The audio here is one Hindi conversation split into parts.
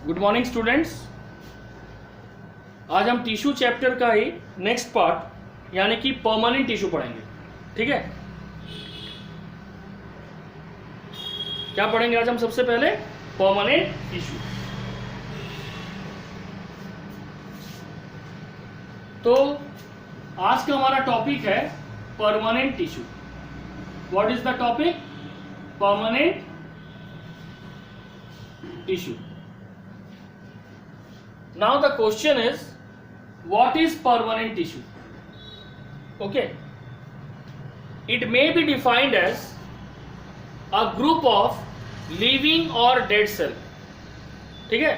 Good morning students. आज हम टिश्यू चैप्टर का ही नेक्स्ट पार्ट यानी कि परमानेंट टिश्यू पढ़ेंगे। ठीक है, क्या पढ़ेंगे आज हम? सबसे पहले परमानेंट टिश्यू। तो आज का हमारा टॉपिक है permanent tissue. What is the topic? Permanent tissue. Now the question is, what is permanent tissue? Okay, it may be defined as a group of living or dead cell. ठीक है,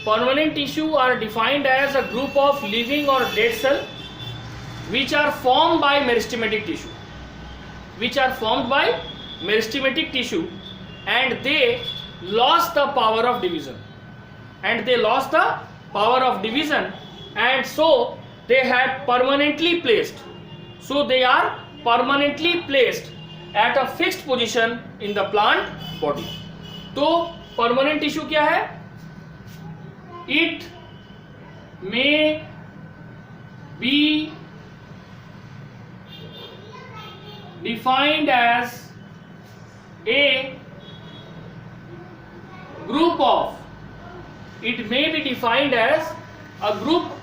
permanent tissue are defined as a group of living or dead cell which are formed by meristematic tissue, and they lost the power of division, and so they are permanently placed at a fixed position in the plant body. तो permanent tissue क्या है? It may be defined as a group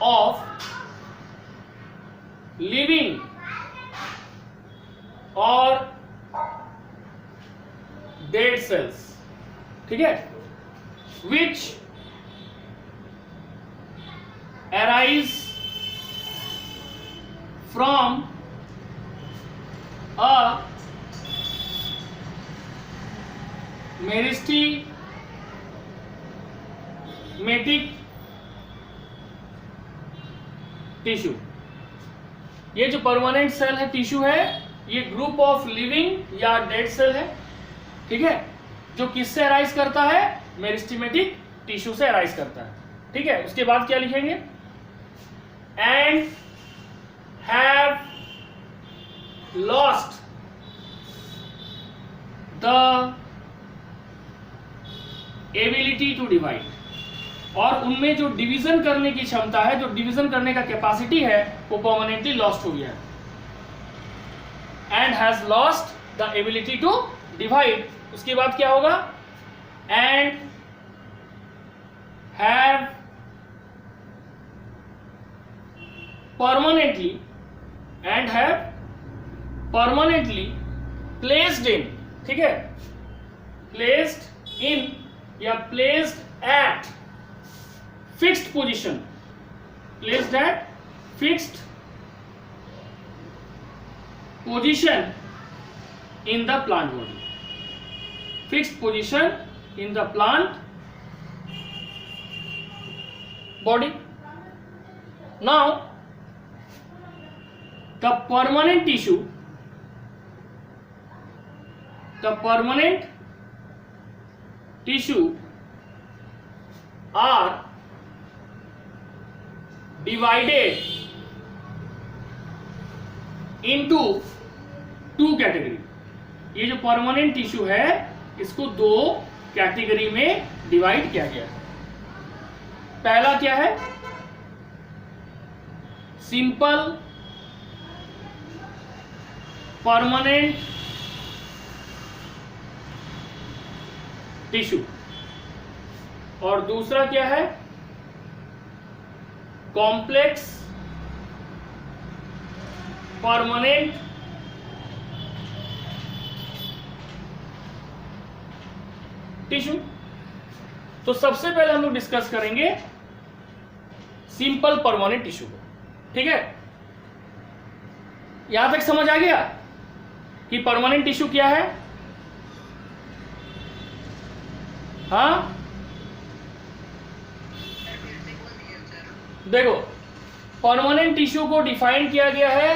of living or dead cells, ठीक है, which arise from a meristematic tissue. ये जो परमानेंट सेल है, टिश्यू है, ये ग्रुप ऑफ लिविंग या डेड सेल है। ठीक है, जो किससे अराइज करता है? मेरिस्टेमेटिक टिश्यू से अराइज करता है। ठीक है, उसके बाद क्या लिखेंगे? And have lost the ability to divide, और उनमें जो डिवीजन करने की क्षमता है, जो डिवीजन करने का कैपेसिटी है, वो परमानेंटली लॉस्ट हो गया है। And has lost the ability to divide. उसके बाद क्या होगा? And have permanently placed in, ठीक है, प्लेस्ड इन या placed at fixed position, placed at fixed position in the plant body, fixed position in the plant body. Now the permanent tissue are divided into two category। ये जो परमानेंट टिश्यू है, इसको दो कैटेगरी में डिवाइड किया गया है। पहला क्या है? सिंपल परमानेंट टिश्यू, और दूसरा क्या है? Complex permanent tissue. तो सबसे पहले हम लोग डिस्कस करेंगे सिंपल परमानेंट टिश्यू को। ठीक है, यहां तक समझ आ गया कि परमानेंट टिश्यू क्या है? हाँ, देखो, परमानेंट टिश्यू को डिफाइन किया गया है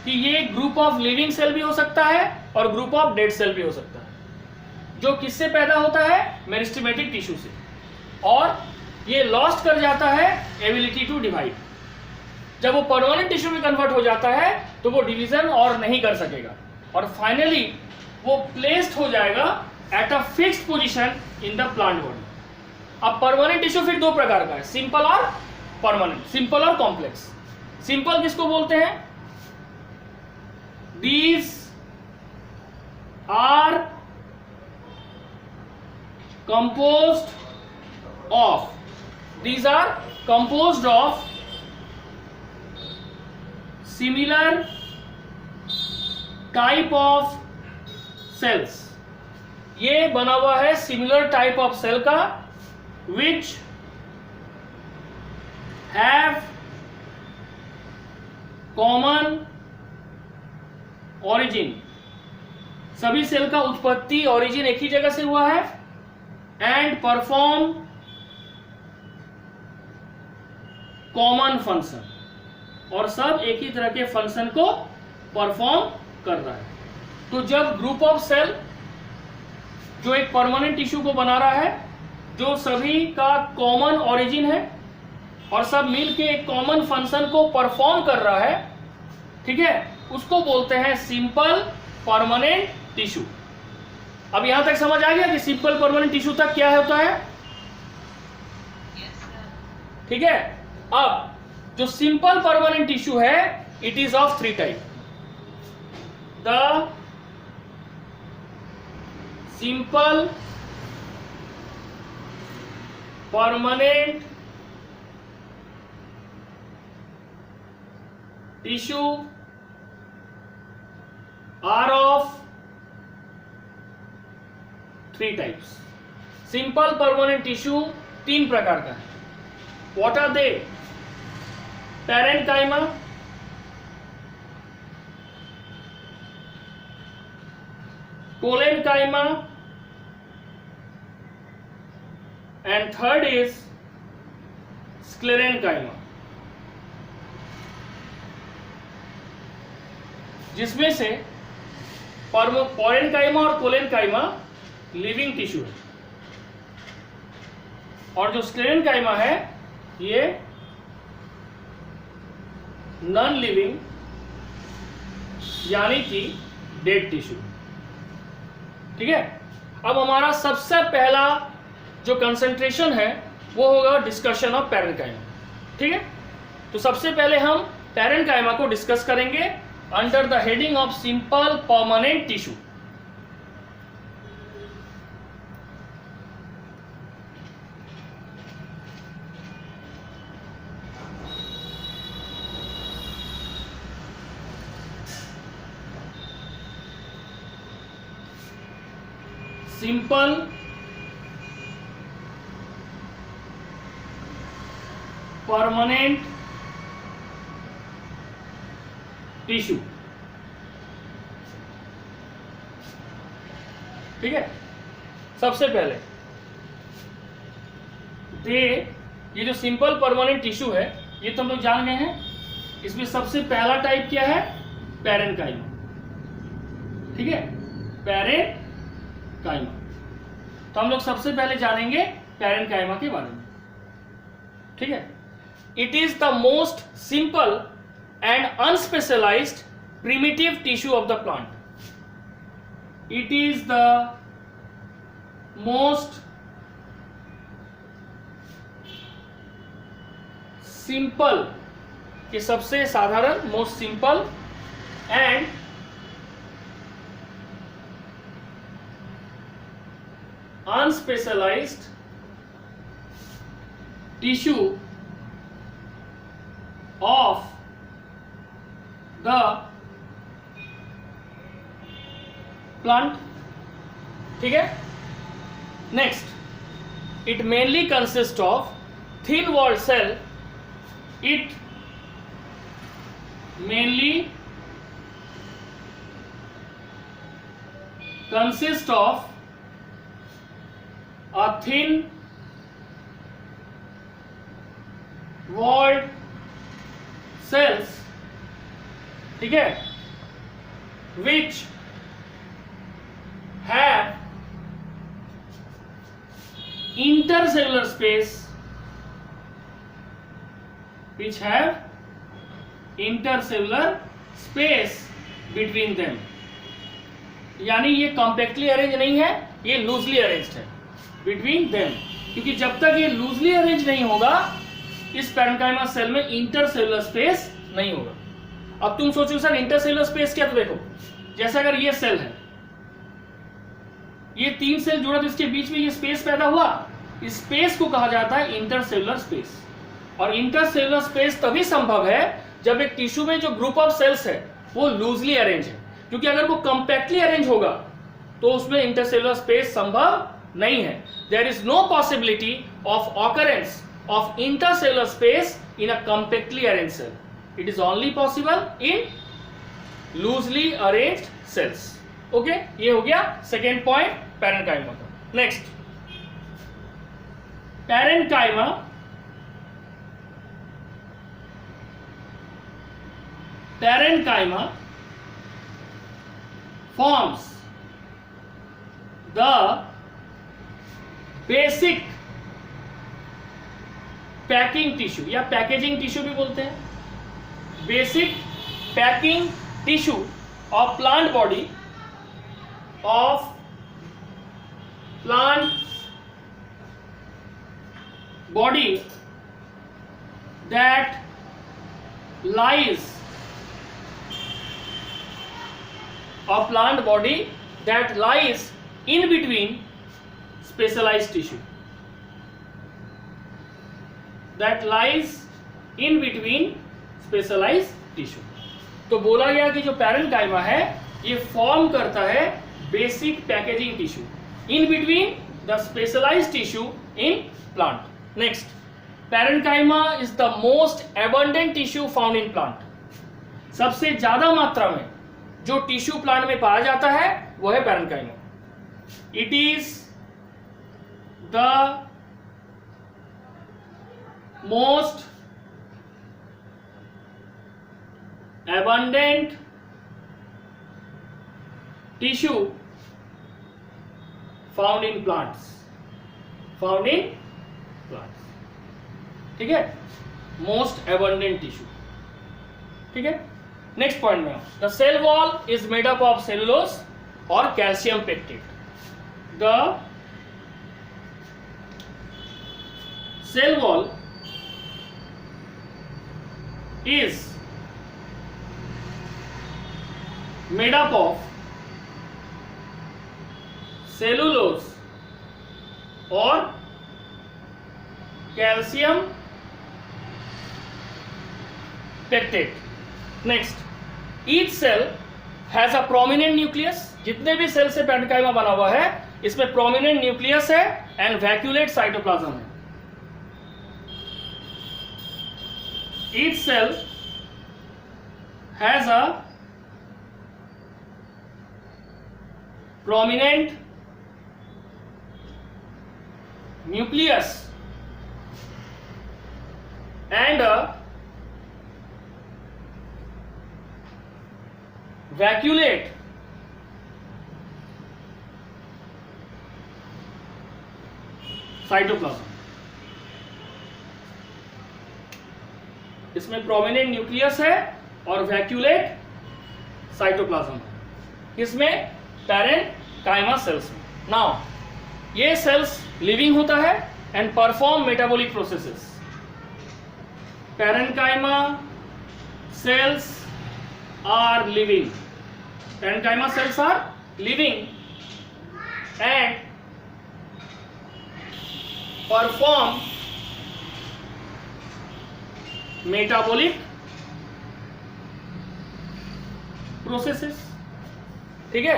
कि ये ग्रुप ऑफ लिविंग सेल भी हो सकता है और ग्रुप ऑफ डेड सेल भी हो सकता है। जो किससे पैदा होता है? मेरिस्टेमेटिक टिश्यू से, और ये लॉस्ट कर जाता है एबिलिटी टू डिवाइड। जब वो परमानेंट टिश्यू में कन्वर्ट हो जाता है तो वो डिवीजन और नहीं कर सकेगा, और फाइनली वो प्लेस्ड हो जाएगा at a fixed position in the plant body. अब परमानेंट टिश्यू फिर दो प्रकार का है, सिंपल और परमानेंट, सिंपल और कॉम्प्लेक्स। सिंपल किसको बोलते हैं? These are composed of similar type of cells। ये बना हुआ है सिमिलर टाइप ऑफ सेल का, which have common origin। सभी सेल का उत्पत्ति ओरिजिन एक ही जगह से हुआ है, एंड परफॉर्म कॉमन फंक्शन, और सब एक ही तरह के फंक्शन को परफॉर्म कर रहा है। तो जब ग्रुप ऑफ सेल जो एक परमानेंट टिश्यू को बना रहा है, जो सभी का कॉमन ओरिजिन है और सब मिलके एक कॉमन फंक्शन को परफॉर्म कर रहा है, ठीक है, उसको बोलते हैं सिंपल परमानेंट टिश्यू। अब यहां तक समझ आ गया कि सिंपल परमानेंट टिश्यू तक क्या होता है? ठीक है। अब जो सिंपल परमानेंट टिश्यू है, it is of 3 type. The simple permanent tissue are of 3 types. Simple permanent tissue 3 प्रकार का है। What are they? Parenchyma, collenchyma, and third is sclerenchyma. जिसमें से पैरेन्काइमा और कोलेनकाइमा लिविंग टिश्यू है, और जो स्क्लेरेनकाइमा है ये नॉन लिविंग यानी कि डेड टिश्यू। ठीक है। अब हमारा सबसे पहला जो कंसंट्रेशन है वो होगा डिस्कशन ऑफ पैरेन्काइमा। ठीक है। तो सबसे पहले हम पैरेन्काइमा को डिस्कस करेंगे under the heading of simple permanent tissue. Simple permanent tissue. ठीक है। सबसे पहले ये जो सिंपल परमानेंट टिश्यू है ये तो हम लोग जान गए हैं। इसमें सबसे पहला टाइप क्या है? पैरेन्काइमा। ठीक है, पैरेन्काइमा। तो हम लोग सबसे पहले जानेंगे पैरेन्काइमा के बारे में। ठीक है। It is the most simple and unspecialized primitive tissue of the plant. It is the most simple, ये सबसे साधारण, most simple and unspecialized tissue of the plant. ठीक है। Next, it mainly consists of thin walled cell. It mainly consists of a thin walled cells, ठीक है, which have intercellular space, which have intercellular space between them. यानी ये कॉम्पैक्टली अरेंज नहीं है, ये लूजली अरेंज्ड है। between them क्योंकि जब तक ये लूजली अरेंज नहीं होगा इस पैरेन्काइमा सेल में इंटरसेलुलर स्पेस नहीं होगा। अब तुम सोचो सर इंटरसेलुलर स्पेस क्या, तो देखो जैसे अगर ये सेल है, ये 3 सेल जुड़ा तो इसके बीच में ये स्पेस पैदा हुआ, इस स्पेस को कहा जाता है इंटरसेलुलर स्पेस। और इंटरसेलुलर स्पेस तभी संभव है जब एक टिश्यू में जो ग्रुप ऑफ सेल्स है वो लूजली अरेंज है, क्योंकि अगर वो कंपैक्टली अरेंज होगा तो उसमें इंटरसेलुलर स्पेस संभव नहीं है। There is no possibility of occurrence of intercellular space in a compactly arrange cell, it is only possible in loosely arranged cells. Okay, ये हो गया सेकेंड पॉइंट पैरेन्काइमा का। Next, parenchyma forms the basic packing tissue या पैकेजिंग टिश्यू भी बोलते हैं, basic packing tissue of plant body that lies in between specialized tissue, तो बोला गया कि जो पैरेन्काइमा है ये फॉर्म करता है basic packaging tissue in between the specialised tissue in plant. Next, parenchyma is the most abundant tissue found in plant. सबसे ज्यादा मात्रा में जो टिश्यू प्लांट में पाया जाता है वो है parenchyma. It is the most abundant tissue found in plants, ठीक है, मोस्ट abundant टिश्यू। ठीक है, नेक्स्ट पॉइंट में the cell wall is made up of cellulose और calcium pectate. The cell wall is made up of cellulose or calcium pectate. Next, each cell has a prominent nucleus. जितने भी सेल से पैरेन्काइमा बना हुआ है इसमें प्रोमिनेंट न्यूक्लियस है एंड वैक्यूलेट साइटोप्लाज्म है। Each cell has a prominent nucleus and a vacuolate cytoplasm. इसमें प्रोमिनेंट न्यूक्लियस है और वैक्यूलेट साइटोप्लाज्म है, किसमें, पैरेन्काइमा सेल्स में। नाउ ये सेल्स लिविंग होता है and perform metabolic processes. Parenchyma cells are living, parenchyma cells are living and perform metabolic processes. ठीक है,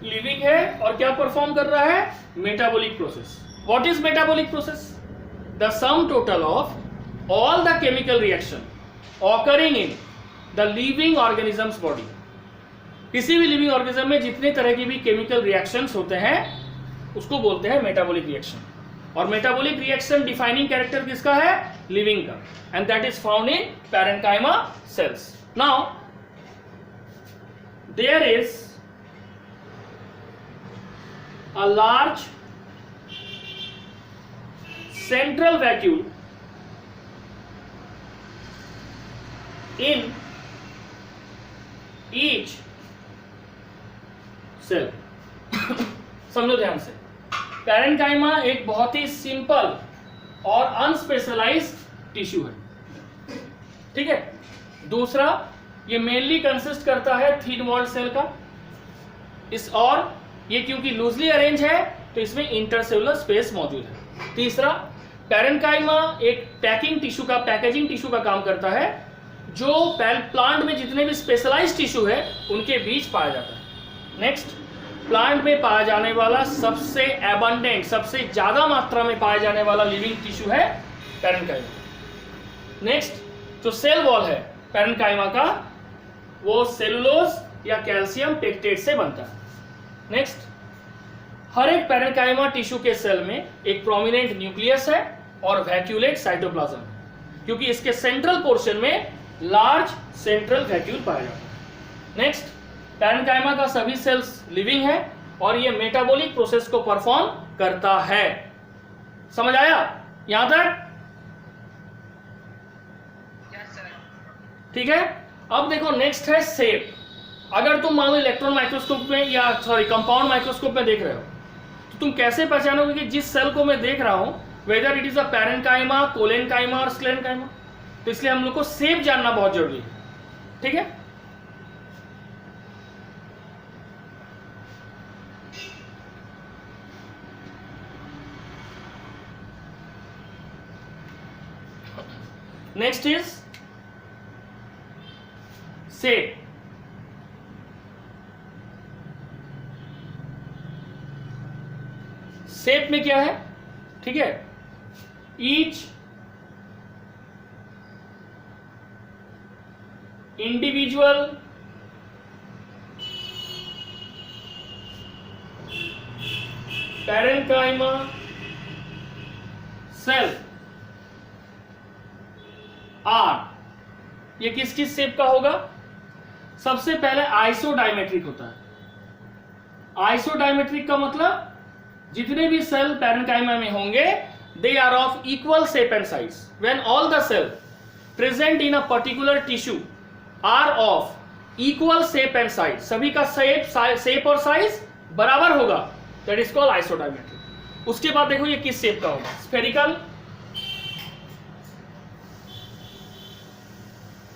लिविंग है और क्या परफॉर्म कर रहा है, metabolic process. What is metabolic process? The sum total of all the chemical reaction occurring in the living organisms body. किसी भी लिविंग ऑर्गेनिज्म में जितने तरह की भी केमिकल रिएक्शंस होते हैं उसको बोलते हैं मेटाबॉलिक रिएक्शन। और मेटाबॉलिक रिएक्शन डिफाइनिंग कैरेक्टर किसका है, लिविंग का, and that is found in parenchyma cells. Now there is a large central vacuole in each cell। समझो ध्यान से, पैरेन्काइमा एक बहुत ही सिंपल और अनस्पेशलाइज्ड टिश्यू है, ठीक है। दूसरा, ये मेनली कंसिस्ट करता है थिन वॉल्ड सेल का, और ये क्योंकि लूजली अरेंज है तो इसमें इंटरसेलुलर स्पेस मौजूद है। तीसरा, पैरेन्काइमा एक पैकिंग टिश्यू का, पैकेजिंग टिश्यू का काम करता है, जो प्लांट में जितने भी स्पेशलाइज्ड टिश्यू है उनके बीच पाया जाता है। नेक्स्ट, प्लांट में पाया जाने वाला सबसे एबंडेंट, सबसे ज्यादा मात्रा में पाया जाने वाला लिविंग टिश्यू है पैरेन्काइमा। नेक्स्ट, जो सेल वॉल है पैरेन्काइमा का, वो सेलुलोज या कैल्शियम पेक्टेट से बनता है। नेक्स्ट, हर एक पैरेन्काइमा टिश्यू के सेल में एक प्रोमिनेंट न्यूक्लियस है और वैक्यूलेट साइटोप्लाज्म है, क्योंकि इसके सेंट्रल पोर्शन में लार्ज सेंट्रल वैक्यूल पाया जाता है। नेक्स्ट, पैरेन्काइमा का सभी सेल्स लिविंग है और ये मेटाबॉलिक प्रोसेस को परफॉर्म करता है। समझ आया यहां तक? ठीक है। अब देखो नेक्स्ट है शेप। अगर तुम मान लो इलेक्ट्रॉन माइक्रोस्कोप में या कंपाउंड माइक्रोस्कोप में देख रहे हो तो तुम कैसे पहचानोगे कि जिस सेल को मैं देख रहा हूं whether it is a parenchyma, collenchyma और स्क्लेरेन्काइमा? तो इसलिए हम लोग को शेप जानना बहुत जरूरी है, ठीक है। Next is shape. शेप में क्या है, ठीक है, each individual parenchyma cell are, ये किस किस शेप का होगा? सबसे पहले आइसोडायमेट्रिक होता है। आइसोडायमेट्रिक का मतलब जितने भी सेल पैरेन्काइमा में होंगे they are of equal shape and size. When all the cell present in a particular tissue are of equal shape and size, सभी का शेप और साइज बराबर होगा, दैट इज कॉल्ड आइसोडायमेट्रिक। उसके बाद देखो ये किस शेप का होगा? स्फेरिकल,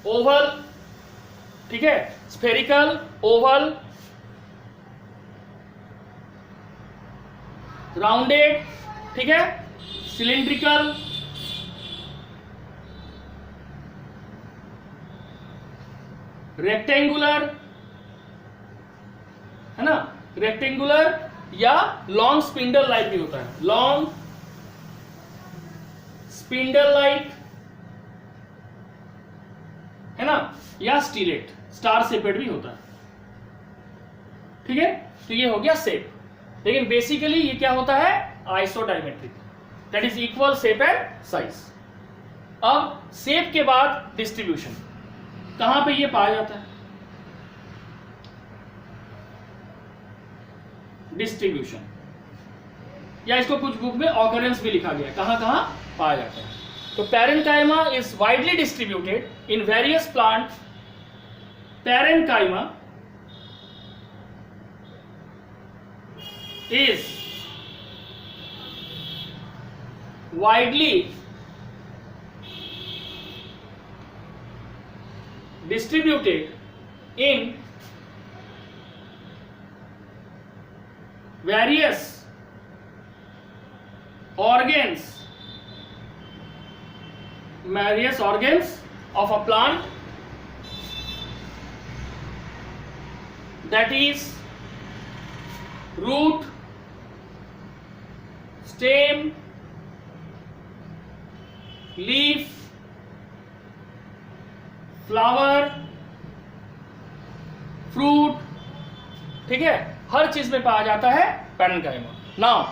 ओवल, ठीक है, स्फेरिकल, ओवल, राउंडेड, ठीक है, सिलिंड्रिकल, रेक्टेंगुलर, है ना, रेक्टेंगुलर या लॉन्ग स्पिंडल लाइक भी होता है, लॉन्ग स्पिंडल लाइक, है ना, या स्टीलेट, स्टार शेपेड भी होता है, ठीक है। तो ये हो गया शेप, लेकिन बेसिकली ये क्या होता है? Isodiametric, that is equal shape and size. अब शेप के बाद डिस्ट्रीब्यूशन, कहां पे ये पाया जाता है? डिस्ट्रीब्यूशन, या इसको कुछ बुक में ऑकरेंस भी लिखा गया, कहां कहां पाया जाता है। तो parenchyma is widely distributed in various plant. Parenchyma is widely distributed in various organs of a plant, that is root, stem, leaf, flower, fruit, ठीक है, हर चीज में पाया जाता है पैरेन्काइमा। नाउ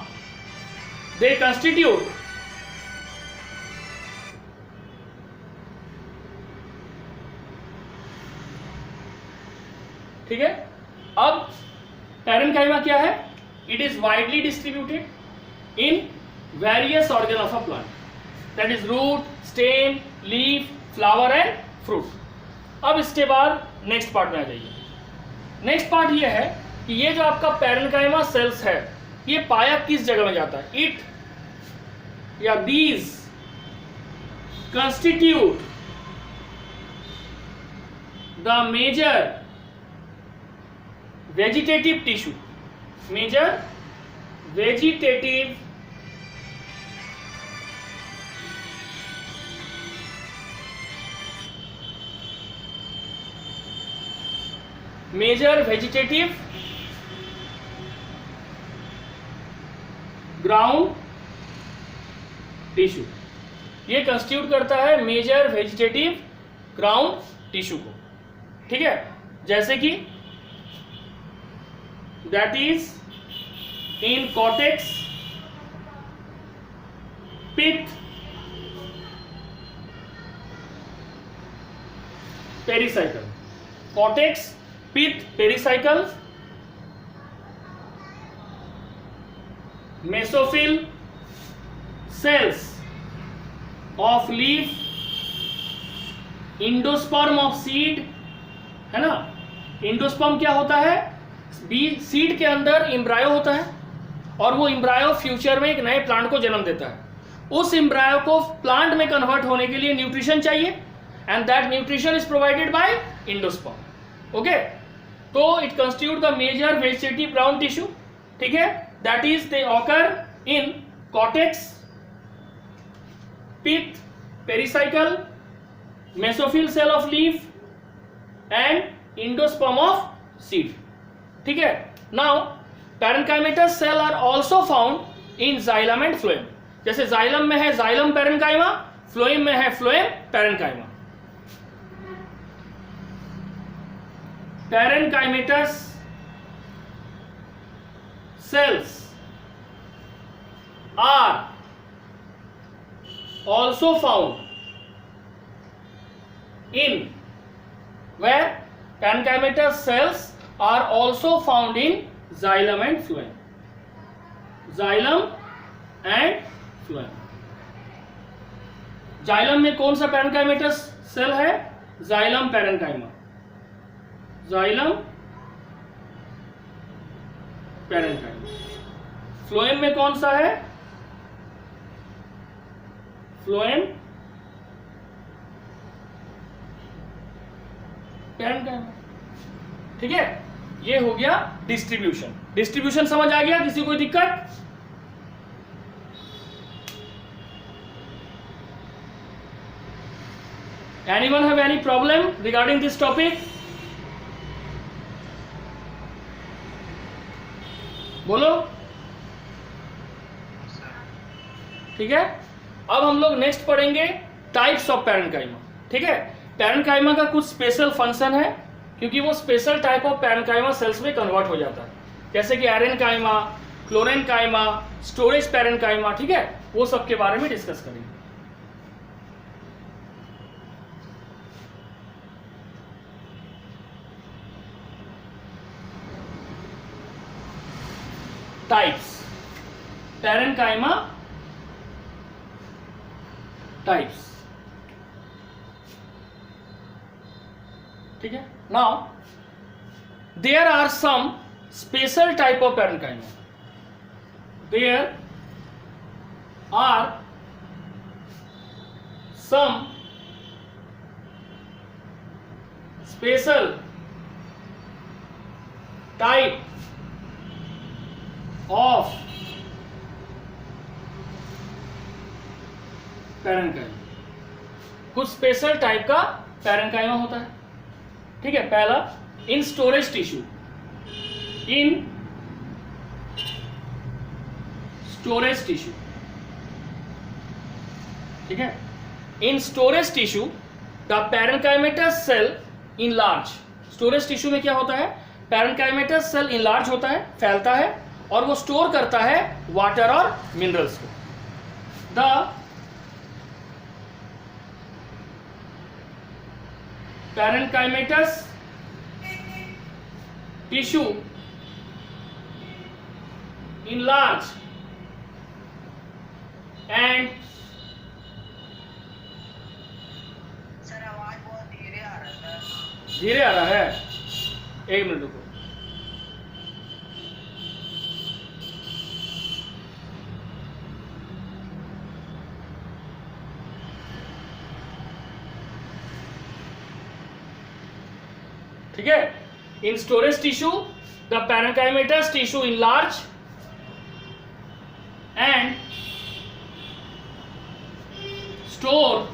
दे कंस्टिट्यूट ठीक है। अब पैरेन्काइमा क्या है? It is widely distributed in various organ of a plant, that is root, stem, leaf, flower and fruit. अब इसके बाद नेक्स्ट पार्ट में आ जाइए। नेक्स्ट पार्ट ये है कि ये जो आपका पैरेन्काइमा सेल्स है, ये पाया किस जगह में जाता है? इट या these constitute the major vegetative tissue, major vegetative ground tissue. ये कंस्टिट्यूट करता है मेजर वेजिटेटिव ग्राउंड टिश्यू को, ठीक है। जैसे कि that is in cortex, pith, pericycle. Cortex, pith, pericycle, mesophyll cells of leaf, endosperm of seed, है ना। इंडोस्पर्म क्या होता है? सीड के अंदर एम्ब्रायो होता है और वो एम्ब्रायो फ्यूचर में एक नए प्लांट को जन्म देता है। उस एम्ब्रायो को प्लांट में कन्वर्ट होने के लिए न्यूट्रिशन चाहिए and that nutrition is provided by endosperm. Okay, तो it constitute the major vegetative ground tissue, ठीक है। That is they occur in cortex, pith, pericycle, mesophyll cell of leaf and endosperm of seed, ठीक है। Now parenchymatous cell are also found in xylem and phloem। जैसे xylem में है xylem parenchyma, phloem में है phloem parenchyma। parenchymatous cells are also found in where? Parenchymatous cells are also found in xylem and phloem, xylem and phloem। xylem में कौन सा parenchymatous cell है? xylem parenchyma, xylem parenchyma। phloem में कौन सा है? फ्लोएम पैरेंकाइमा, ठीक है। ये हो गया डिस्ट्रीब्यूशन। डिस्ट्रीब्यूशन समझ आ गया? किसी कोई दिक्कत? Anyone have any problem regarding this topic? बोलो, ठीक है। अब हम लोग नेक्स्ट पढ़ेंगे टाइप्स ऑफ पैरेंकाइमा, ठीक है। पैरेंकाइमा का कुछ स्पेशल फंक्शन है क्योंकि वो special type of parenchyma cells में कन्वर्ट हो जाता है, जैसे कि एरेनकाइमा, क्लोरेनकाइमा, स्टोरेज पैरेंकाइमा, ठीक है। वो सब के बारे में डिस्कस करेंगे। टाइप्स, पैरेंकाइमा टाइप्स, ठीक है। Now there are some special type of parenchyma. There are some special type of parenchyma. कुछ स्पेशल टाइप का पैरेंकाइमा होता है, ठीक है। पहला, in storage tissue, in storage tissue, ठीक है। In storage tissue the parenchymatous cell enlarge. Storage tissue में क्या होता है? पैरेंकाइमेटस सेल इन लार्ज होता है, फैलता है और वो स्टोर करता है वाटर और मिनरल्स को। The parenchymatous tissue enlarge and sir आवाज बहुत धीरे आ रहा है। धीरे आ रहा है, एक मिनट रुको। ठीक है। In storage tissue the parenchymatous tissue enlarge and store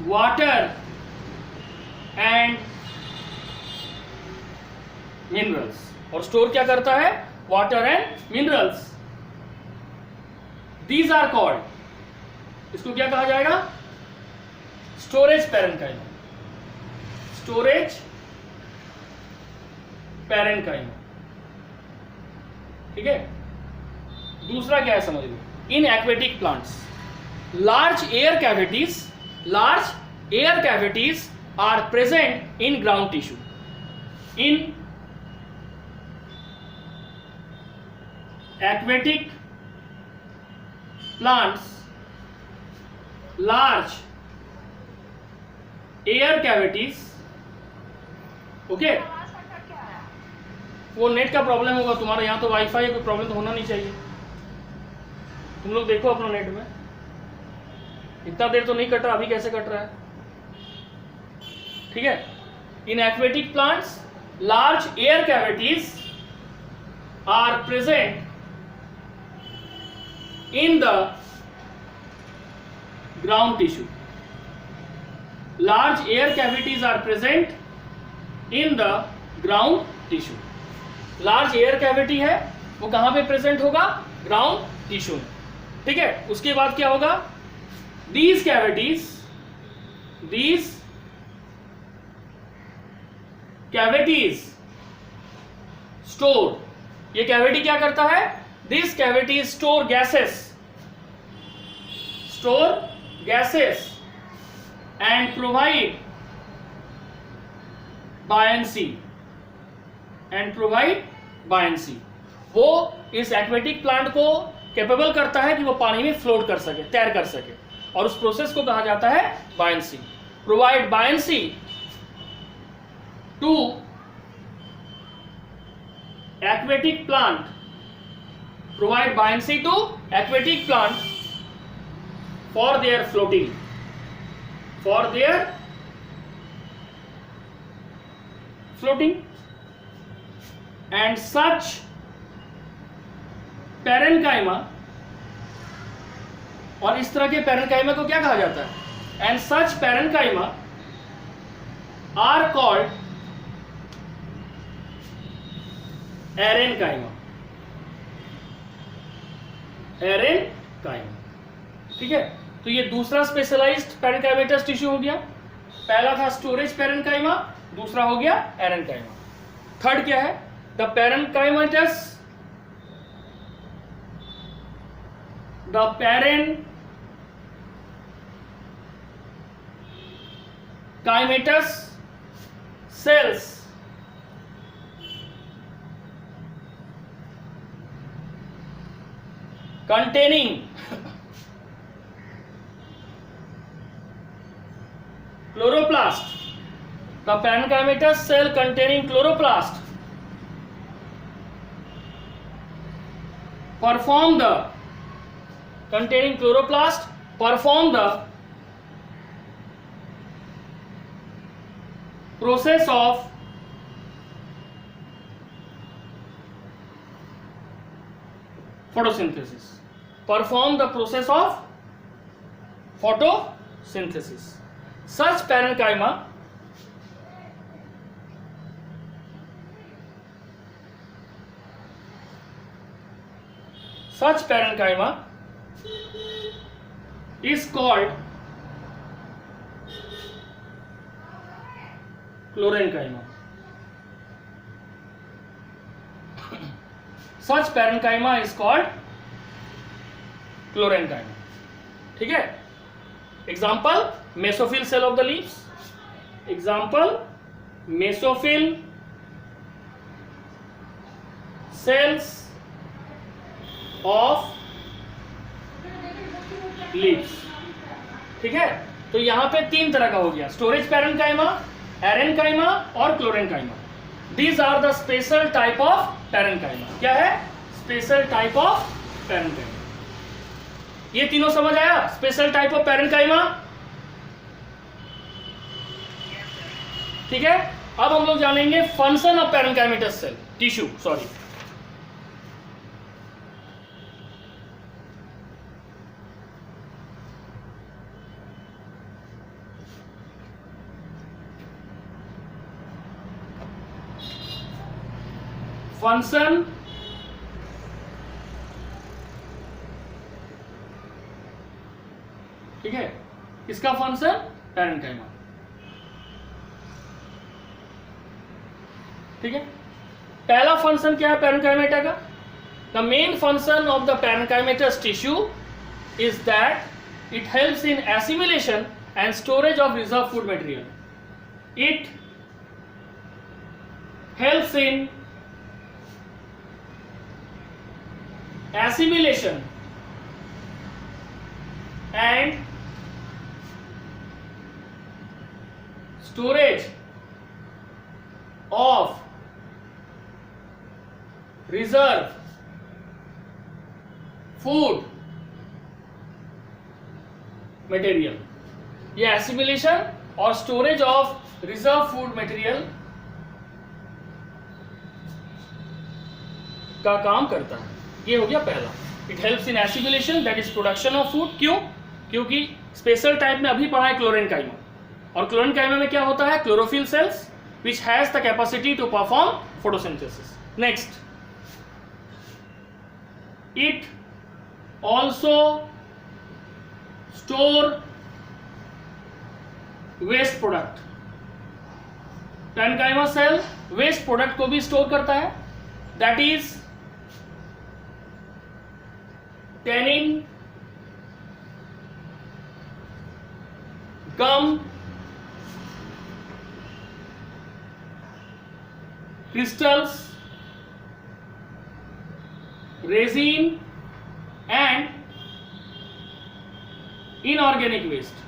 water and minerals, और स्टोर क्या करता है? Water and minerals. These are called, इसको क्या कहा जाएगा? स्टोरेज पैरेंकाइमा, स्टोरेज पैरेंकाइमा, ठीक है। दूसरा क्या है समझ लो, in aquatic plants large air cavities are present in ground tissue. In aquatic plants large air cavities, ओके। वो नेट का प्रॉब्लम होगा तुम्हारा, यहाँ तो वाईफाई कोई प्रॉब्लम तो होना नहीं चाहिए। तुम लोग देखो अपना नेट में, इतना देर तो नहीं कट रहा, अभी कैसे कट रहा है? ठीक है। In aquatic plants large air cavities are present in the ground tissue. Large air cavities are present in the ground tissue. Large air cavity है वो कहाँ पे प्रेजेंट होगा? ग्राउंड टिश्यू में, ठीक है। उसके बाद क्या होगा? These cavities store, ये कैविटी क्या करता है? These cavities store gases and provide buoyancy वो इस एक्वेटिक प्लांट को कैपेबल करता है कि वो पानी में फ्लोट कर सके, तैर कर सके, और उस प्रोसेस को कहा जाता है buoyancy। Provide buoyancy to aquatic plant, provide buoyancy to aquatic plant for their floating, and such parenchyma, और इस तरह के पैरेंकाइमा को क्या कहा जाता है? and such parenchyma are called aerenchyma, ठीक है। तो ये दूसरा स्पेशलाइज्ड पैरेंकाइमेटस टिश्यू हो गया। पहला था स्टोरेज पैरेंकाइमा, दूसरा हो गया एरेनकाइमा। थर्ड क्या है? The parenchymatous cells containing chloroplast, the parenchymatous cell containing chloroplast perform the process of photosynthesis. Perform the process of photosynthesis. Such parenchyma is called chlorenchyma. Such parenchyma is called chlorenchyma, ठीक है। Example mesophyll cell of the leaves, example mesophyll cells of leaves, ठीक है। तो यहां पे तीन तरह का हो गया, स्टोरेज पैरेंकाइमा, एरेनकाइमा और chlorenchyma. These are the special type of parenchyma. क्या है? Special type of parenchyma. ये तीनों समझ आया? स्पेशल टाइप ऑफ पैरेंकाइमा ठीक है, अब हम लोग जानेंगे function of parenchymatous cell tissue, sorry. Function ठीक है, इसका फंक्शन पैरेन्काइमा, ठीक है। पहला फंक्शन क्या है पैरेन्काइमेटा का? The main function of the parenchymatous tissue is that it helps in assimilation and storage of reserve food material. It helps in assimilation and storage of reserve food material। ये assimilation और storage of reserve food material का काम करता है। ये हो गया पहला। It helps in assimilation that is production of food. क्यों? क्योंकि स्पेशल टाइप में अभी पढ़ा है क्लोरेनकाइमा, और क्लोरेनकाइमा में क्या होता है? Chlorophyll cells which has the capacity to perform photosynthesis. Next, it also store waste product. Parenchyma cell waste product को भी स्टोर करता है, that is tannin, gum, crystals, resin and inorganic waste।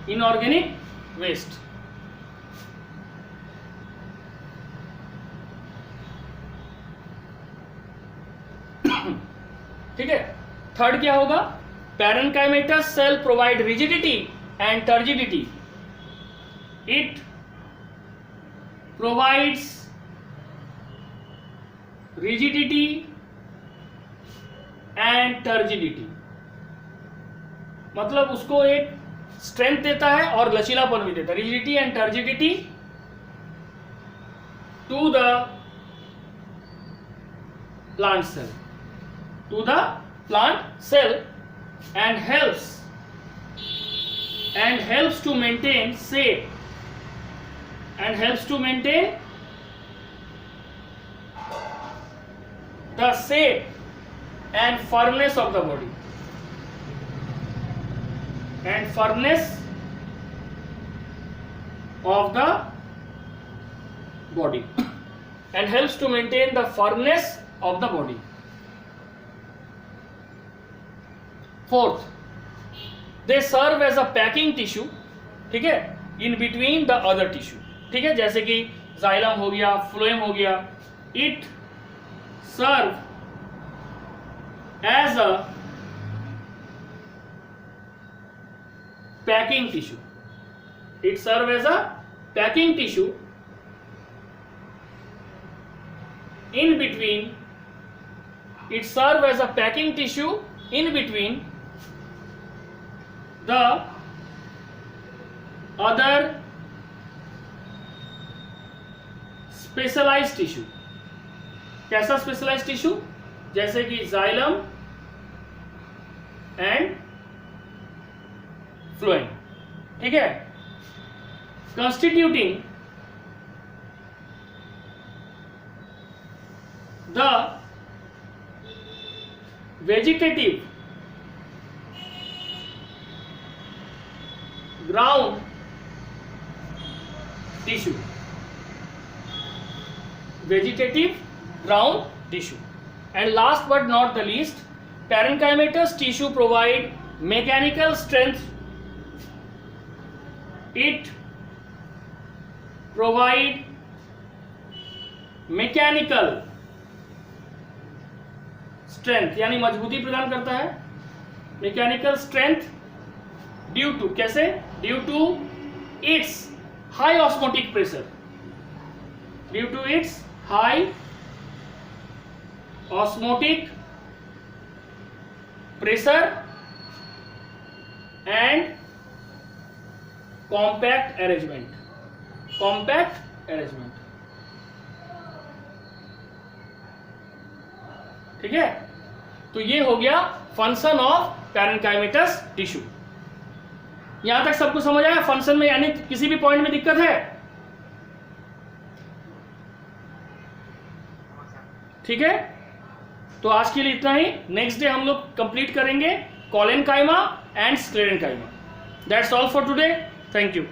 inorganic waste। ठीक है। थर्ड क्या होगा? Parenchymatous cell provide rigidity and turgidity. It provides rigidity and turgidity, मतलब उसको एक स्ट्रेंथ देता है और लचीलापन भी देता है। Rigidity and turgidity to the plant cell, to the plant cell and helps to maintain shape and helps to maintain the shape and firmness of the body and firmness of the body and helps to maintain the firmness of the body। Fourth, they serve as a packing tissue, ठीक है, in between the other tissue, ठीक है, जैसे कि जाइलम हो गया, फ्लोएम हो गया। It serve as a packing tissue. It serve as a packing tissue in between, it serve as a packing tissue in between the other specialized tissue। कैसा specialized tissue? जैसे कि xylem and phloem, ठीक है, constituting the vegetative ground tissue, vegetative ground tissue। And last but not the least, parenchymatous tissue provide mechanical strength। It provide mechanical strength, यानी मजबूती प्रदान करता है। mechanical strength ड्यू टू, कैसे? Due to its high osmotic pressure, due to its high osmotic pressure and compact arrangement, ठीक है। तो ये हो गया फंक्शन ऑफ पैरेन्काइमेटस टिश्यू। यहां तक सबको समझ आया फंक्शन में, यानी किसी भी पॉइंट में दिक्कत है? ठीक है, तो आज के लिए इतना ही। नेक्स्ट डे हम लोग कंप्लीट करेंगे collenchyma and sclerenchyma. That's all for today, thank you.